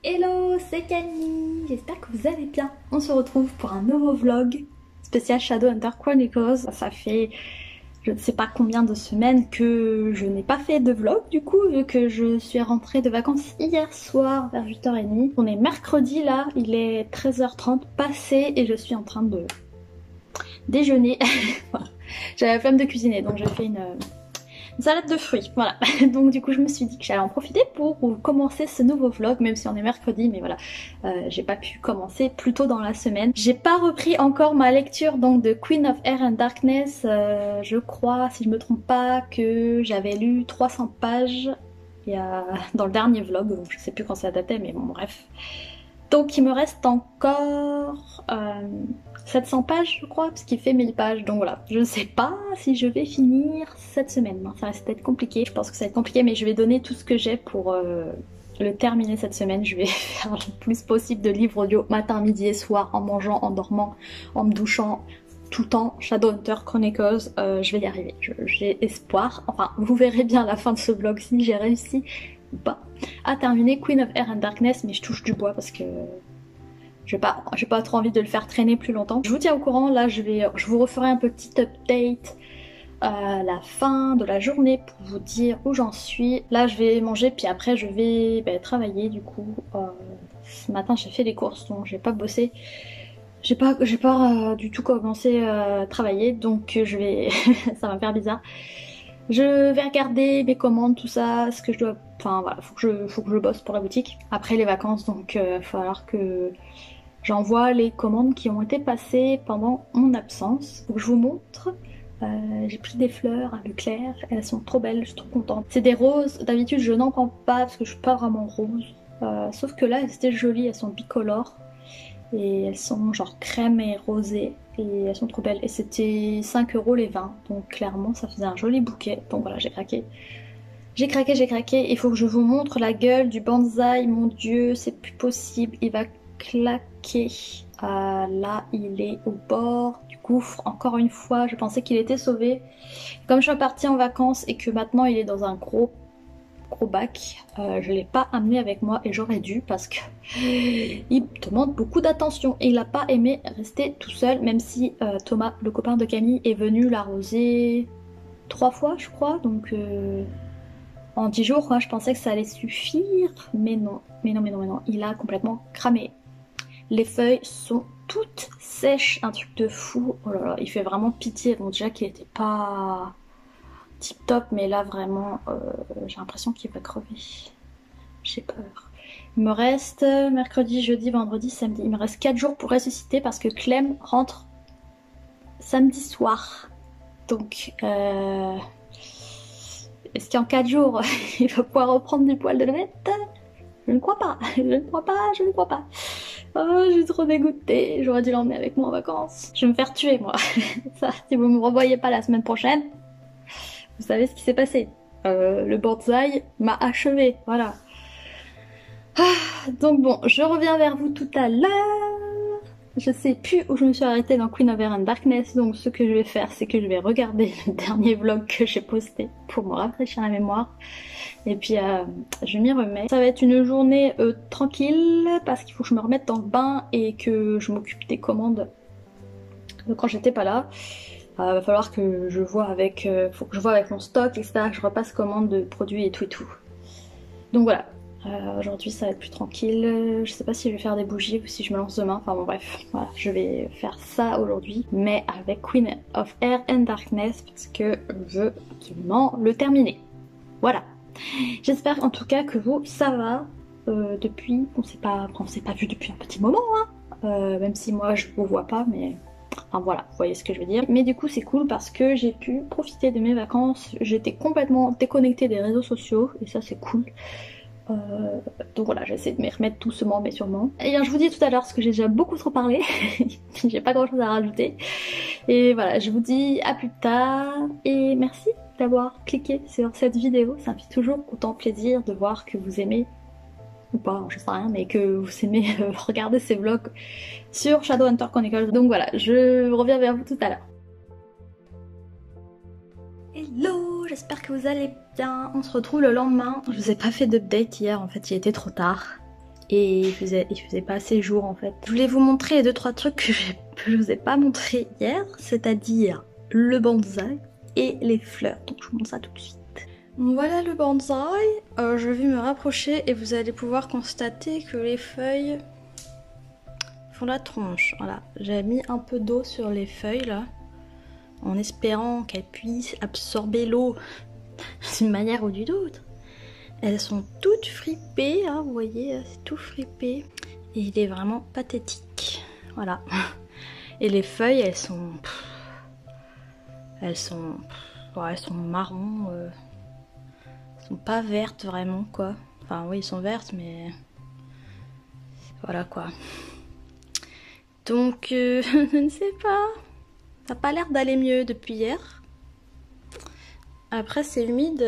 Hello, c'est Camille, j'espère que vous allez bien. On se retrouve pour un nouveau vlog spécial Shadowhunter Chronicles. Ça fait je ne sais pas combien de semaines que je n'ai pas fait de vlog du coup, vu que je suis rentrée de vacances hier soir vers 8h30. On est mercredi là, il est 13h30 passé et je suis en train de déjeuner. Voilà. J'avais la flemme de cuisiner donc j'ai fait une salade de fruits, voilà. Donc du coup je me suis dit que j'allais en profiter pour commencer ce nouveau vlog, même si on est mercredi, mais voilà, j'ai pas pu commencer plus tôt dans la semaine. J'ai pas repris encore ma lecture donc de Queen of Air and Darkness, je crois, si je me trompe pas, que j'avais lu 300 pages dans le dernier vlog, donc je sais plus quand ça datait, mais bon bref. Donc il me reste encore 700 pages je crois, parce qu'il fait 1000 pages, donc voilà. Je ne sais pas si je vais finir cette semaine, ça risque d'être compliqué, je pense que ça va être compliqué, mais je vais donner tout ce que j'ai pour le terminer cette semaine. Je vais faire le plus possible de livres audio matin, midi et soir, en mangeant, en dormant, en me douchant, tout le temps. Shadowhunter Chronicles, je vais y arriver, j'ai espoir. Enfin, vous verrez bien à la fin de ce vlog si j'ai réussi ou pas à terminer Queen of Air and Darkness, mais je touche du bois parce que j'ai pas trop envie de le faire traîner plus longtemps. Je vous tiens au courant, là je vous referai un petit update à la fin de la journée pour vous dire où j'en suis. Là je vais manger puis après je vais travailler du coup. Ce matin j'ai fait les courses donc j'ai pas bossé. J'ai pas du tout commencé à travailler donc je vais ça va me faire bizarre. Je vais regarder mes commandes, tout ça, ce que je dois... Enfin voilà, faut que je bosse pour la boutique. Après les vacances, donc il va falloir que j'envoie les commandes qui ont été passées pendant mon absence. Donc je vous montre. J'ai pris des fleurs à Leclerc, elles sont trop belles, je suis trop contente. C'est des roses, d'habitude je n'en prends pas parce que je suis pas vraiment rose. Sauf que là elles étaient jolies, elles sont bicolores. Et elles sont genre crème et rosée et elles sont trop belles et c'était 5 € les 20, donc clairement ça faisait un joli bouquet. Donc voilà, j'ai craqué, il faut que je vous montre la gueule du bonsaï. Mon dieu, c'est plus possible, il va claquer. Là il est au bord du gouffre encore une fois. Je pensais qu'il était sauvé, comme je suis partie en vacances et que maintenant il est dans un gros bac, je l'ai pas amené avec moi et j'aurais dû parce que il demande beaucoup d'attention et il a pas aimé rester tout seul, même si Thomas, le copain de Camille, est venu l'arroser 3 fois je crois, donc en 10 jours quoi. Je pensais que ça allait suffire, mais non, il a complètement cramé. Les feuilles sont toutes sèches, un truc de fou. Oh là là, il fait vraiment pitié. Bon, déjà qu'il était pas tip top, mais là vraiment j'ai l'impression qu'il va crever. J'ai peur. Il me reste mercredi, jeudi, vendredi, samedi. Il me reste 4 jours pour ressusciter parce que Clem rentre samedi soir. Donc est-ce qu'en 4 jours il va pouvoir reprendre du poil de levette? Je ne crois pas, je ne crois pas. Oh, je suis trop dégoûtée, j'aurais dû l'emmener avec moi en vacances. Je vais me faire tuer moi. Ça, si vous me revoyez pas la semaine prochaine, vous savez ce qui s'est passé. Le bonsaï m'a achevé, voilà. Donc bon, je reviens vers vous tout à l'heure. Je sais plus où je me suis arrêtée dans Queen of Air and Darkness, donc ce que je vais faire, c'est que je vais regarder le dernier vlog que j'ai posté pour me rafraîchir la mémoire. Et puis je m'y remets. Ça va être une journée tranquille parce qu'il faut que je me remette dans le bain et que je m'occupe des commandes de quand j'étais pas là. Va falloir que je vois avec, faut que je vois avec mon stock, etc. Que je repasse commande de produits et tout. Donc voilà, aujourd'hui ça va être plus tranquille. Je sais pas si je vais faire des bougies ou si je me lance demain. Enfin bon bref, voilà, je vais faire ça aujourd'hui, mais avec Queen of Air and Darkness parce que je veux absolument le terminer. Voilà. J'espère en tout cas que vous, ça va. Depuis, on s'est pas vu depuis un petit moment, hein. Même si moi je vous vois pas, mais... Enfin voilà, vous voyez ce que je veux dire. Mais du coup c'est cool parce que j'ai pu profiter de mes vacances. J'étais complètement déconnectée des réseaux sociaux et ça c'est cool. Donc voilà, j'essaie de m'y remettre doucement mais sûrement. Et bien je vous dis tout à l'heure parce que j'ai déjà beaucoup trop parlé. J'ai pas grand chose à rajouter. Et voilà, je vous dis à plus tard. Et merci d'avoir cliqué sur cette vidéo. Ça me fait toujours autant plaisir de voir que vous aimez, ou pas, je sais rien, mais que vous aimez regarder ces vlogs sur Shadowhunter Chronicles. Donc voilà, je reviens vers vous tout à l'heure. Hello, j'espère que vous allez bien. On se retrouve le lendemain. Je vous ai pas fait d'update hier, en fait il était trop tard. Et il faisait pas assez jour en fait. Je voulais vous montrer les 2-3 trucs que je vous ai pas montré hier, c'est-à-dire le bonsaï et les fleurs. Donc je vous montre ça tout de suite. Voilà le bonsaï. Je vais me rapprocher et vous allez pouvoir constater que les feuilles font la tronche. Voilà, j'ai mis un peu d'eau sur les feuilles là, en espérant qu'elles puissent absorber l'eau d'une manière ou d'une autre. Elles sont toutes fripées, hein, vous voyez, c'est tout fripé. Et il est vraiment pathétique. Voilà. Et les feuilles, elles sont marron. Elles sont pas vertes vraiment, quoi. Enfin, oui, elles sont vertes, mais voilà quoi. Donc, je ne sais pas. Ça n'a pas l'air d'aller mieux depuis hier. Après, c'est humide.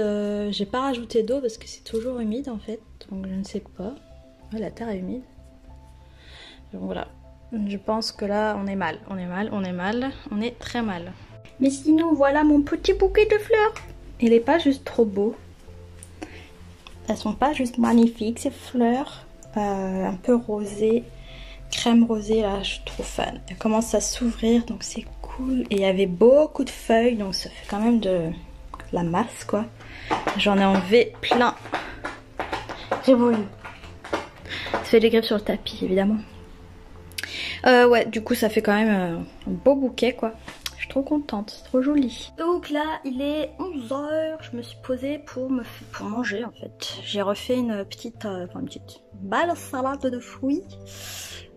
J'ai pas rajouté d'eau parce que c'est toujours humide en fait. Donc, je ne sais pas. Ouais, la terre est humide. Donc voilà. Je pense que là, on est mal. On est très mal. Mais sinon, voilà mon petit bouquet de fleurs. Il est pas juste trop beau. Elles sont pas juste magnifiques, ces fleurs. Un peu rosées. Crème rosée, là, je suis trop fan. Elle commence à s'ouvrir, donc c'est cool. Et il y avait beaucoup de feuilles, donc ça fait quand même de la masse, quoi. J'en ai enlevé plein. J'ai voulu. Ça fait des griffes sur le tapis, évidemment. Ouais, du coup, ça fait quand même un beau bouquet, quoi. Je suis trop contente, c'est trop joli. Donc là, il est 11 h. Je me suis posée pour manger, en fait. J'ai refait une petite belle salade de fruits.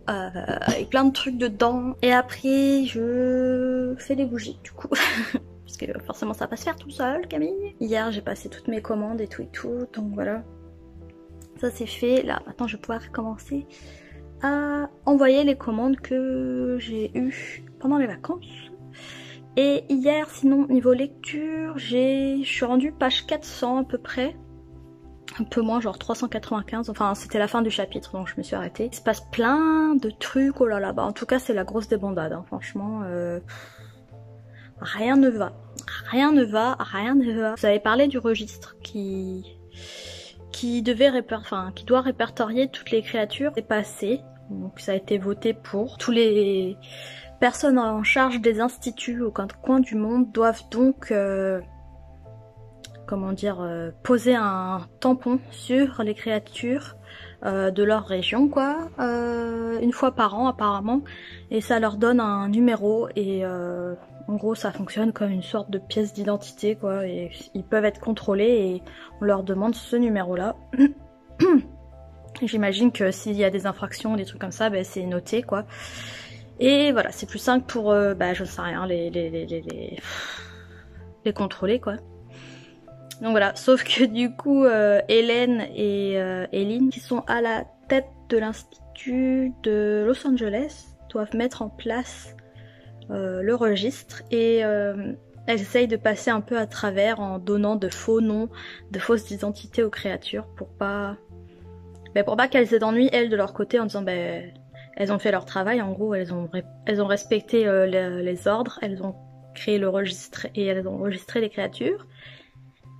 Avec plein de trucs dedans. Et après, je fais des bougies, du coup. Parce que forcément, ça va pas se faire tout seul, Camille. Hier, j'ai passé toutes mes commandes et tout. Donc voilà. Ça, c'est fait. Là, maintenant, je vais pouvoir commencer à envoyer les commandes que j'ai eues pendant les vacances. Et hier, sinon, niveau lecture, je suis rendue page 400 à peu près. Un peu moins, genre 395, enfin c'était la fin du chapitre donc je me suis arrêtée. Il se passe plein de trucs, oh là là, bah en tout cas c'est la grosse débandade, hein. Franchement, rien ne va. Vous avez parlé du registre qui doit répertorier toutes les créatures. C'est passé, donc ça a été voté pour. Tous les personnes en charge des instituts aux quatre coins du monde doivent donc poser un tampon sur les créatures de leur région, quoi, une fois par an apparemment, et ça leur donne un numéro et en gros ça fonctionne comme une sorte de pièce d'identité, quoi, et ils peuvent être contrôlés et on leur demande ce numéro là. J'imagine que s'il y a des infractions, des trucs comme ça, ben, c'est noté, quoi. Et voilà, c'est plus simple pour, je ne sais rien, les contrôler, quoi. Donc voilà, sauf que du coup, Hélène et Eileen, qui sont à la tête de l'institut de Los Angeles, doivent mettre en place le registre et elles essayent de passer un peu à travers en donnant de faux noms, de fausses identités aux créatures pour pas qu'elles aient d'ennui, elles, de leur côté, en disant elles ont fait leur travail, en gros, elles ont respecté les ordres, elles ont créé le registre et elles ont enregistré les créatures.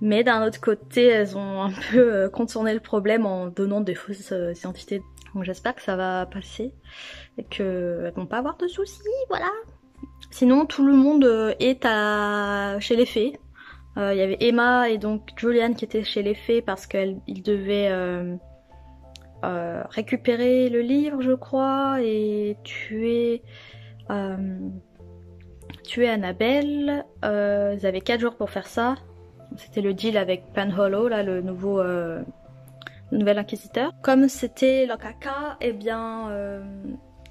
Mais d'un autre côté, elles ont un peu contourné le problème en donnant des fausses identités. Donc j'espère que ça va passer et qu'elles vont pas avoir de soucis, voilà. Sinon, tout le monde est chez les fées. Il y avait Emma et donc Julian qui étaient chez les fées parce qu'ils devaient récupérer le livre, je crois, et tuer Annabelle. Ils avaient 4 jours pour faire ça. C'était le deal avec Penhollow, là, le nouvel inquisiteur. Comme c'était leur caca, eh bien,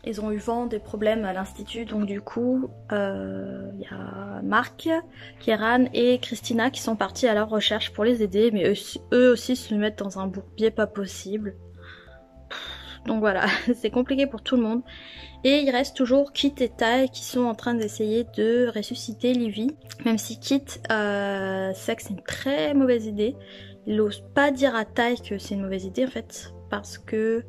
ils ont eu vent des problèmes à l'institut, donc du coup, y a Mark, Kieran et Christina qui sont partis à leur recherche pour les aider, mais eux aussi se mettent dans un bourbier pas possible. Donc voilà, c'est compliqué pour tout le monde. Et il reste toujours Kit et Ty qui sont en train d'essayer de ressusciter Livy. Même si Kit sait que c'est une très mauvaise idée. Il n'ose pas dire à Ty que c'est une mauvaise idée en fait. Parce que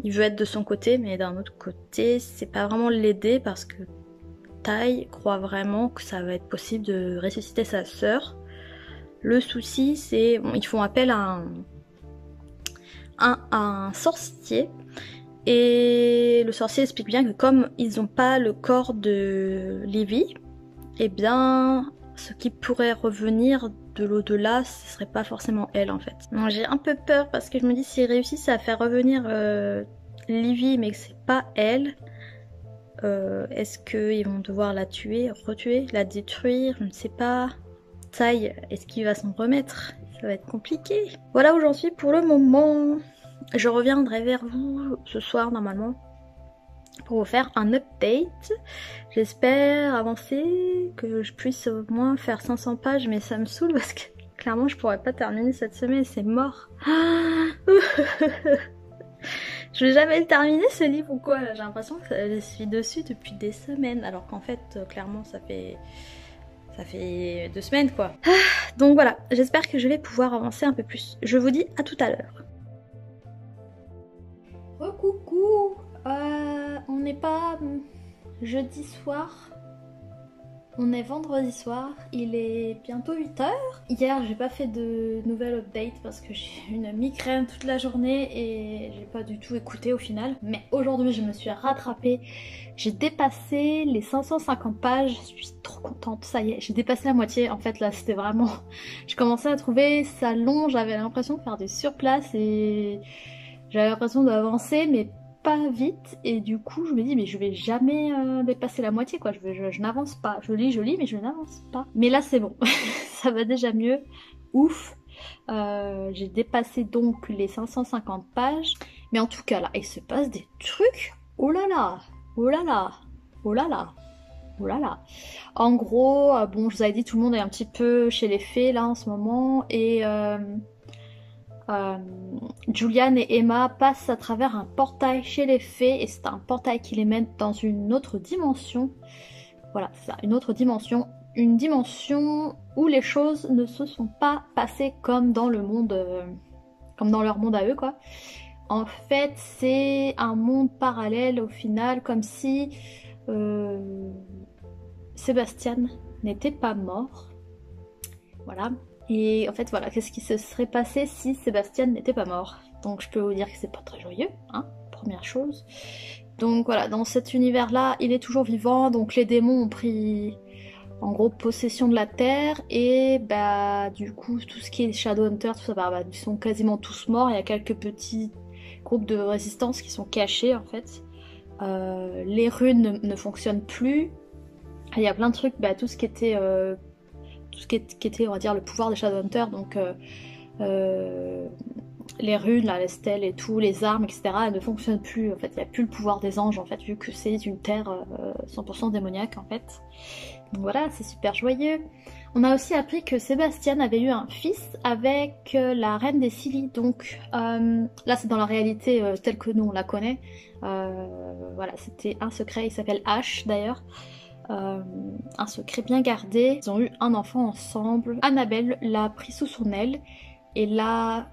il veut être de son côté, mais d'un autre côté, c'est pas vraiment l'aider parce que Ty croit vraiment que ça va être possible de ressusciter sa sœur. Le souci, c'est ils font appel à un sorcier. Et le sorcier explique bien que comme ils n'ont pas le corps de Livy, eh bien, ce qui pourrait revenir de l'au-delà, ce serait pas forcément elle en fait. Non, j'ai un peu peur parce que je me dis s'ils réussissent à faire revenir Livy mais que c'est pas elle, est-ce qu'ils vont devoir la tuer, retuer, la détruire, je ne sais pas. Taille, est-ce qu'il va s'en remettre? Ça va être compliqué. Voilà où j'en suis pour le moment. Je reviendrai vers vous ce soir normalement pour vous faire un update. J'espère avancer, que je puisse au moins faire 500 pages, mais ça me saoule parce que clairement je pourrais pas terminer cette semaine, c'est mort. Je vais jamais le terminer ce livre ou quoi, j'ai l'impression que je suis dessus depuis des semaines, alors qu'en fait clairement ça fait 2 semaines quoi. Donc voilà, j'espère que je vais pouvoir avancer un peu plus. Je vous dis à tout à l'heure. Coucou, on n'est pas jeudi soir, on est vendredi soir, il est bientôt 8h. Hier j'ai pas fait de nouvelle update parce que j'ai une migraine toute la journée et j'ai pas du tout écouté au final. Mais aujourd'hui je me suis rattrapée, j'ai dépassé les 550 pages, je suis trop contente, ça y est, j'ai dépassé la moitié. En fait là c'était vraiment... Je commençais à trouver ça long, j'avais l'impression de faire des surplaces et... J'avais l'impression d'avancer mais pas vite et du coup je me dis mais je vais jamais dépasser la moitié quoi, je n'avance pas. Je lis mais je n'avance pas. Mais là c'est bon, ça va déjà mieux, ouf. J'ai dépassé donc les 550 pages. Mais en tout cas là, il se passe des trucs, oh là là, oh là là, oh là là. Oh là là. En gros, bon je vous avais dit tout le monde est un petit peu chez les fées là en ce moment et... Julian et Emma passent à travers un portail chez les fées et c'est un portail qui les mène dans une autre dimension. Voilà, c'est ça, une autre dimension. Une dimension où les choses ne se sont pas passées comme dans le monde, comme dans leur monde à eux quoi. En fait, c'est un monde parallèle au final, comme si Sébastien n'était pas mort. Voilà. Et en fait voilà, qu'est-ce qui se serait passé si Sébastien n'était pas mort? Donc je peux vous dire que c'est pas très joyeux, hein, première chose. Donc voilà, dans cet univers-là, il est toujours vivant, donc les démons ont pris en gros possession de la Terre, et bah du coup tout ce qui est Shadowhunter, tout ça, bah, ils sont quasiment tous morts, il y a quelques petits groupes de résistance qui sont cachés en fait. Les runes ne fonctionnent plus, il y a plein de trucs, bah, tout ce qui était on va dire le pouvoir des Shadowhunters, donc les runes, là, les stèles et tout, les armes, etc. elles ne fonctionnent plus. En fait, il n'y a plus le pouvoir des anges en fait, vu que c'est une terre 100% démoniaque en fait. Donc voilà, c'est super joyeux. On a aussi appris que Sébastien avait eu un fils avec la reine des Scilly. Donc là c'est dans la réalité telle que nous on la connaît. Voilà, c'était un secret, il s'appelle Ash d'ailleurs. Un secret bien gardé. Ils ont eu un enfant ensemble. Annabelle l'a pris sous son aile et l'a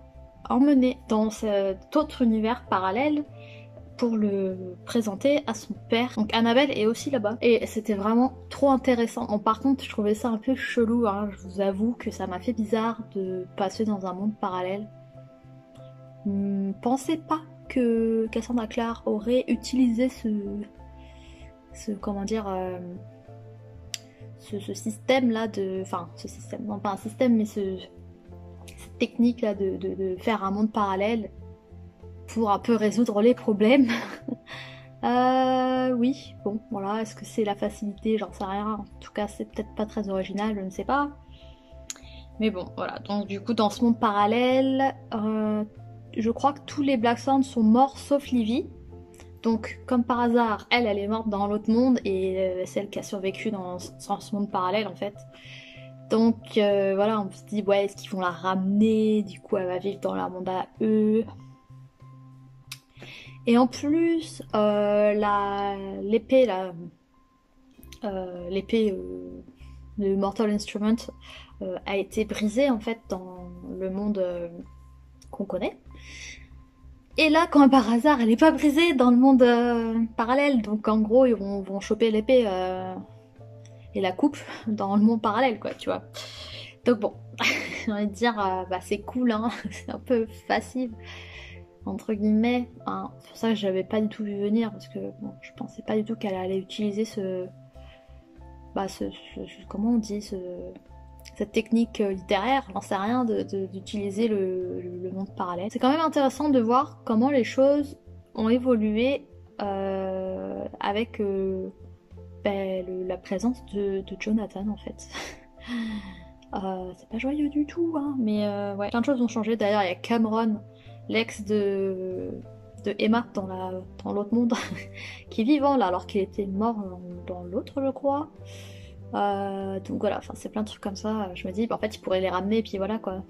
emmené dans cet autre univers parallèle pour le présenter à son père. Donc Annabelle est aussi là-bas et c'était vraiment trop intéressant. Bon, par contre je trouvais ça un peu chelou, hein. Je vous avoue que ça m'a fait bizarre de passer dans un monde parallèle. Pensez pas que Cassandra Clare aurait utilisé comment dire, ce système là enfin ce système, non pas un système mais cette technique là de faire un monde parallèle pour un peu résoudre les problèmes. Oui, bon voilà, est-ce que c'est la facilité, j'en sais rien, en tout cas c'est peut-être pas très original, je ne sais pas. Mais bon voilà, donc du coup dans ce monde parallèle, je crois que tous les Blackthorn sont morts sauf Livy. Donc, comme par hasard, elle est morte dans l'autre monde et celle qui a survécu dans ce monde parallèle en fait. Donc voilà, on se dit ouais, est-ce qu'ils vont la ramener? Du coup, elle va vivre dans leur monde à eux. Et en plus, l'épée de Mortal Instrument a été brisée en fait dans le monde qu'on connaît. Et là, quand par hasard, elle est pas brisée dans le monde parallèle, donc en gros, ils vont choper l'épée et la coupe dans le monde parallèle, quoi, tu vois. Donc bon, j'ai envie de dire, bah c'est cool, hein, c'est un peu facile. entre guillemets. Hein. C'est pour ça que j'avais pas du tout vu venir, parce que bon, je pensais pas du tout qu'elle allait utiliser comment on dit, cette technique littéraire, j'en sais rien, d'utiliser le monde parallèle. C'est quand même intéressant de voir comment les choses ont évolué avec la présence de Jonathan en fait. C'est pas joyeux du tout, hein, mais ouais, plein de choses ont changé. D'ailleurs, il y a Cameron, l'ex de Emma dans l'autre monde, qui est vivant là, alors qu'il était mort dans l'autre, je crois. Donc voilà, enfin c'est plein de trucs comme ça. Je me dis, en fait, ils pourraient les ramener, et puis voilà quoi.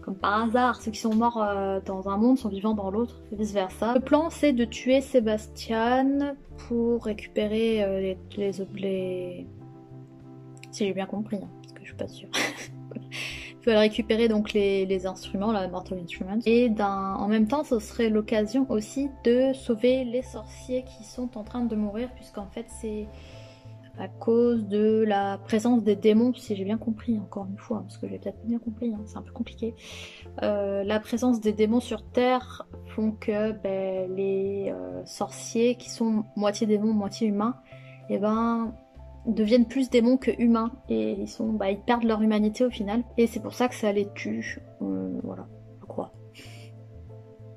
Comme par hasard, ceux qui sont morts dans un monde sont vivants dans l'autre, et vice versa. Le plan, c'est de tuer Sébastien pour récupérer les... Si j'ai bien compris, hein, parce que je suis pas sûre. Il faut récupérer donc les instruments, la Mortal Instruments. Et en même temps, ce serait l'occasion aussi de sauver les sorciers qui sont en train de mourir, puisqu'en fait c'est à cause de la présence des démons, si j'ai bien compris, encore une fois, parce que j'ai peut-être bien compris, hein, c'est un peu compliqué. La présence des démons sur Terre font que les sorciers qui sont moitié démons, moitié humains, et deviennent plus démons que humains, et ils perdent leur humanité au final, et c'est pour ça que ça les tue. Voilà, je crois.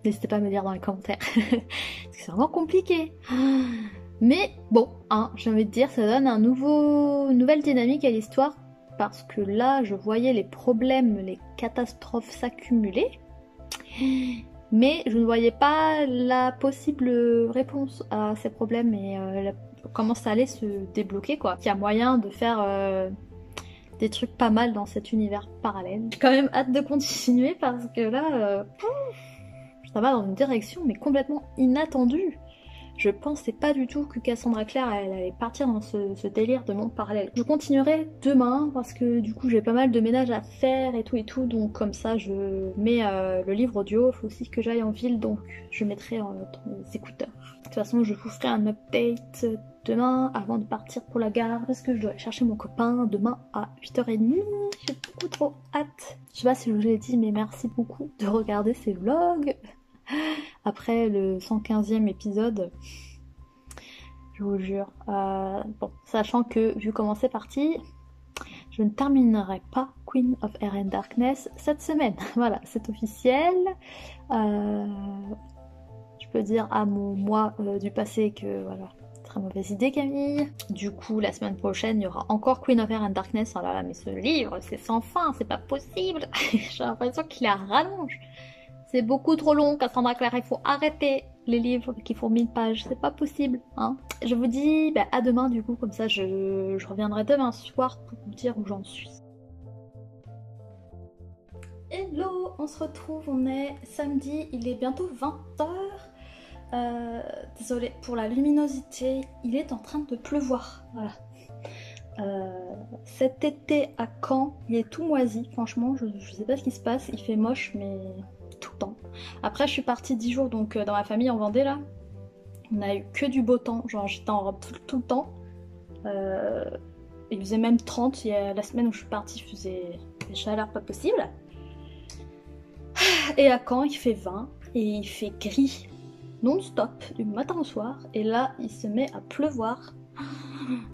N'hésitez pas à me dire dans les commentaires, parce que c'est vraiment compliqué. Mais bon, hein, j'ai envie de dire, ça donne une nouvelle dynamique à l'histoire, parce que là, je voyais les problèmes, les catastrophes s'accumuler, mais je ne voyais pas la possible réponse à ces problèmes et comment ça allait se débloquer, quoi. Il y a moyen de faire des trucs pas mal dans cet univers parallèle. J'ai quand même hâte de continuer, parce que là, ça va dans une direction mais complètement inattendue. Je pensais pas du tout que Cassandra Clare elle allait partir dans ce délire de monde parallèle. Je continuerai demain parce que du coup j'ai pas mal de ménage à faire et tout, donc comme ça je mets le livre audio, il faut aussi que j'aille en ville, donc je mettrai dans mes écouteurs. De toute façon je vous ferai un update demain avant de partir pour la gare parce que je dois aller chercher mon copain demain à 8h30. J'ai beaucoup trop hâte. Je sais pas si je vous l'ai dit mais merci beaucoup de regarder ces vlogs. Après le 115e épisode, je vous jure. Bon, sachant que vu comment c'est parti, je ne terminerai pas Queen of Air and Darkness cette semaine. Voilà, c'est officiel. Je peux dire à mon moi du passé que voilà, très mauvaise idée Camille. Du coup, la semaine prochaine, il y aura encore Queen of Air and Darkness. Oh là là, mais ce livre, c'est sans fin, c'est pas possible. J'ai l'impression qu'il la rallonge. C'est beaucoup trop long, Cassandra Clare, il faut arrêter les livres qui font 1000 pages, c'est pas possible, hein. Je vous dis à demain du coup, comme ça je reviendrai demain soir pour vous dire où j'en suis. Hello, on se retrouve, on est samedi, il est bientôt 20h. Désolée pour la luminosité, il est en train de pleuvoir, voilà. Cet été à Caen, il est tout moisi, franchement, je sais pas ce qui se passe, il fait moche mais... tout le temps. Après je suis partie 10 jours donc dans ma famille en Vendée là, on a eu que du beau temps, genre j'étais en robe tout le temps. Il faisait même 30, la semaine où je suis partie il faisait des chaleurs pas possible. Et à Caen il fait 20 et il fait gris non-stop du matin au soir et là il se met à pleuvoir.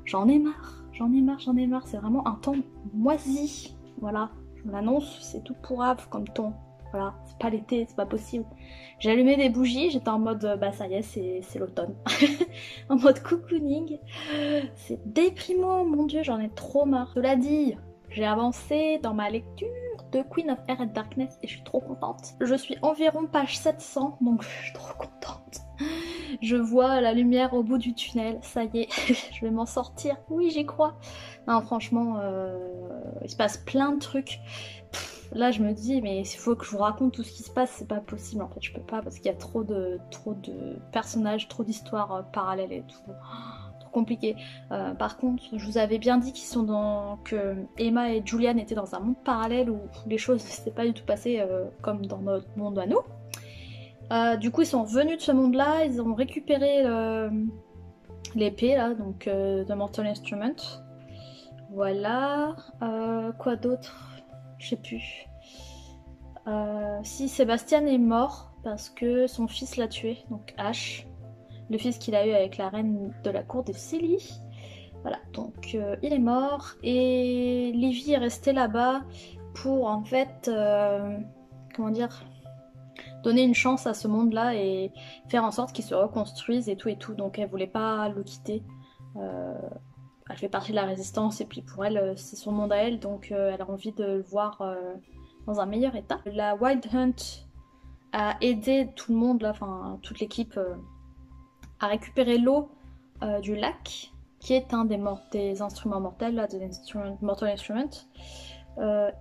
J'en ai marre, c'est vraiment un temps moisi. Voilà, je vous l'annonce, c'est tout pourrave comme ton. Voilà, c'est pas l'été, c'est pas possible. J'ai allumé des bougies, j'étais en mode ça y est, c'est l'automne. En mode cocooning. C'est déprimant, mon dieu, j'en ai trop marre. Cela dit, j'ai avancé dans ma lecture de Queen of Air and Darkness et je suis trop contente. Je suis environ page 700, donc je suis trop contente. Je vois la lumière au bout du tunnel, ça y est, je vais m'en sortir. Oui, j'y crois. Non, franchement, il se passe plein de trucs. Là je me dis mais il faut que je vous raconte tout ce qui se passe, c'est pas possible en fait, je peux pas parce qu'il y a trop de personnages, trop d'histoires parallèles et tout, trop compliqué. Par contre je vous avais bien dit que Emma et Julian étaient dans un monde parallèle où les choses ne s'étaient pas du tout passées comme dans notre monde à nous. Du coup ils sont revenus de ce monde là, ils ont récupéré l'épée là, donc de Mortal Instrument. Voilà, quoi d'autre? Je sais plus. si Sébastien est mort parce que son fils l'a tué, donc Ash, le fils qu'il a eu avec la reine de la cour de Silly. Voilà, donc il est mort et Livy est restée là-bas pour en fait, comment dire, donner une chance à ce monde-là et faire en sorte qu'il se reconstruise et tout, donc elle voulait pas le quitter. Elle fait partie de la résistance et puis pour elle c'est son monde à elle, donc elle a envie de le voir dans un meilleur état. La Wild Hunt a aidé tout le monde là, enfin toute l'équipe à récupérer l'eau du lac, qui est un des instruments mortels, là, des Mortal Instruments.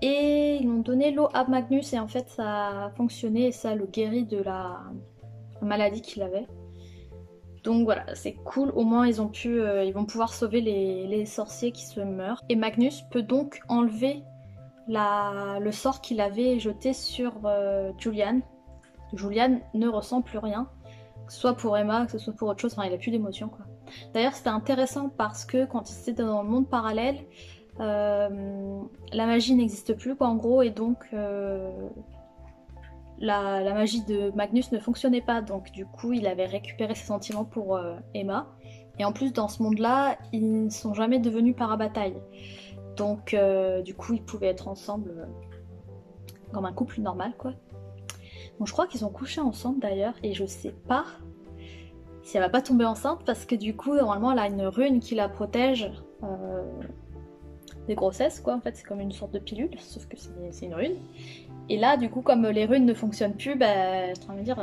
Et ils ont donné l'eau à Magnus et en fait ça a fonctionné et ça le guérit de la maladie qu'il avait. Donc voilà, c'est cool, au moins ils vont pouvoir sauver les sorciers qui se meurent. Et Magnus peut donc enlever le sort qu'il avait jeté sur Julian. Julian ne ressent plus rien, que ce soit pour Emma, que ce soit pour autre chose, enfin il a plus d'émotion quoi. D'ailleurs c'était intéressant parce que quand il était dans le monde parallèle, la magie n'existe plus quoi en gros, et donc la magie de Magnus ne fonctionnait pas, donc du coup il avait récupéré ses sentiments pour Emma, et en plus dans ce monde là ils ne sont jamais devenus parabataille, donc du coup ils pouvaient être ensemble comme un couple normal quoi. Bon, je crois qu'ils ont couché ensemble d'ailleurs, et je sais pas si elle va pas tomber enceinte parce que du coup normalement elle a une rune qui la protège des grossesses quoi, en fait c'est comme une sorte de pilule sauf que c'est une rune. Et là du coup comme les runes ne fonctionnent plus, bah je train de me dire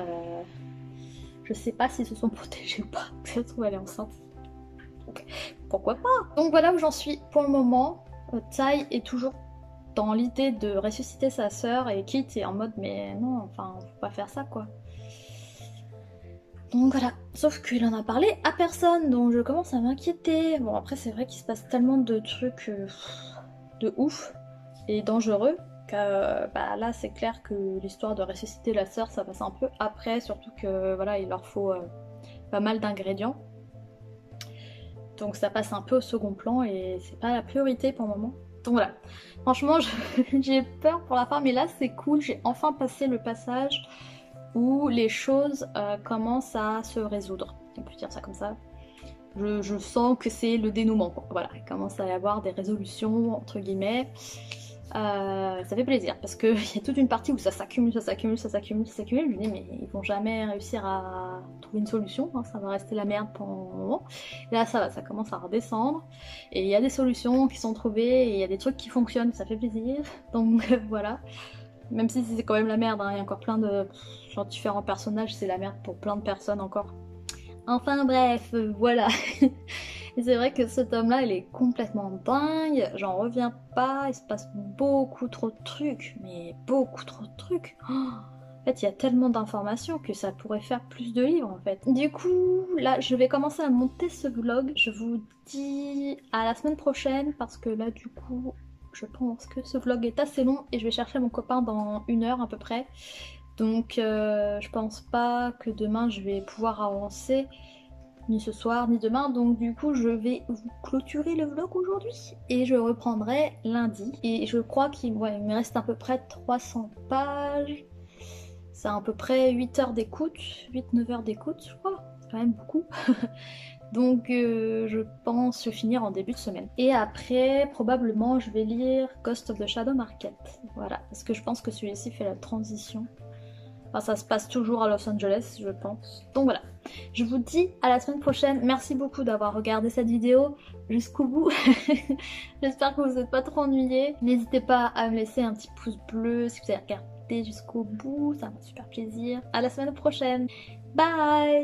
je sais pas s'ils se sont protégés ou pas, ça se trouve elle est enceinte. Donc, pourquoi pas. Donc voilà où j'en suis pour le moment. Tai est toujours dans l'idée de ressusciter sa sœur et Kit est en mode mais non, enfin faut pas faire ça quoi. Donc voilà, sauf qu'il en a parlé à personne, donc je commence à m'inquiéter. Bon après c'est vrai qu'il se passe tellement de trucs de ouf et dangereux que bah, là c'est clair que l'histoire de ressusciter la sœur ça passe un peu après, surtout que voilà il leur faut pas mal d'ingrédients. Donc ça passe un peu au second plan et c'est pas la priorité pour le moment. Donc voilà, franchement j'ai peur pour la fin, mais là c'est cool, j'ai enfin passé le passage où les choses commencent à se résoudre, on peut dire ça comme ça. Je sens que c'est le dénouement, quoi. Voilà, il commence à y avoir des résolutions, entre guillemets. Ça fait plaisir, parce qu'il y a toute une partie où ça s'accumule, ça s'accumule, ça s'accumule, ça s'accumule. Je me dis, mais ils vont jamais réussir à trouver une solution, hein, ça va rester la merde pendant un moment. Et là, ça va, ça commence à redescendre. Et il y a des solutions qui sont trouvées, et il y a des trucs qui fonctionnent, ça fait plaisir. Donc voilà. Même si c'est quand même la merde, hein. Il y a encore plein de genre, différents personnages, c'est la merde pour plein de personnes encore. Enfin bref, voilà. Et c'est vrai que ce tome-là, il est complètement dingue, j'en reviens pas, il se passe beaucoup trop de trucs, mais beaucoup trop de trucs. Oh, en fait, il y a tellement d'informations que ça pourrait faire plus de livres en fait. Du coup, là, je vais commencer à monter ce vlog. Je vous dis à la semaine prochaine parce que là, du coup, je pense que ce vlog est assez long et je vais chercher mon copain dans 1 heure à peu près. Donc je pense pas que demain je vais pouvoir avancer, ni ce soir ni demain, donc du coup je vais vous clôturer le vlog aujourd'hui et je reprendrai lundi. Et je crois qu'il me reste à peu près 300 pages, c'est à peu près 8 heures d'écoute, 8-9 heures d'écoute je crois, c'est quand même beaucoup. Donc je pense le finir en début de semaine. Et après, probablement, je vais lire Ghost of the Shadow Market. Voilà, parce que je pense que celui-ci fait la transition. Enfin, ça se passe toujours à Los Angeles, je pense. Donc voilà, je vous dis à la semaine prochaine. Merci beaucoup d'avoir regardé cette vidéo jusqu'au bout. J'espère que vous n'êtes pas trop ennuyés. N'hésitez pas à me laisser un petit pouce bleu si vous avez regardé jusqu'au bout. Ça me fait super plaisir. À la semaine prochaine. Bye!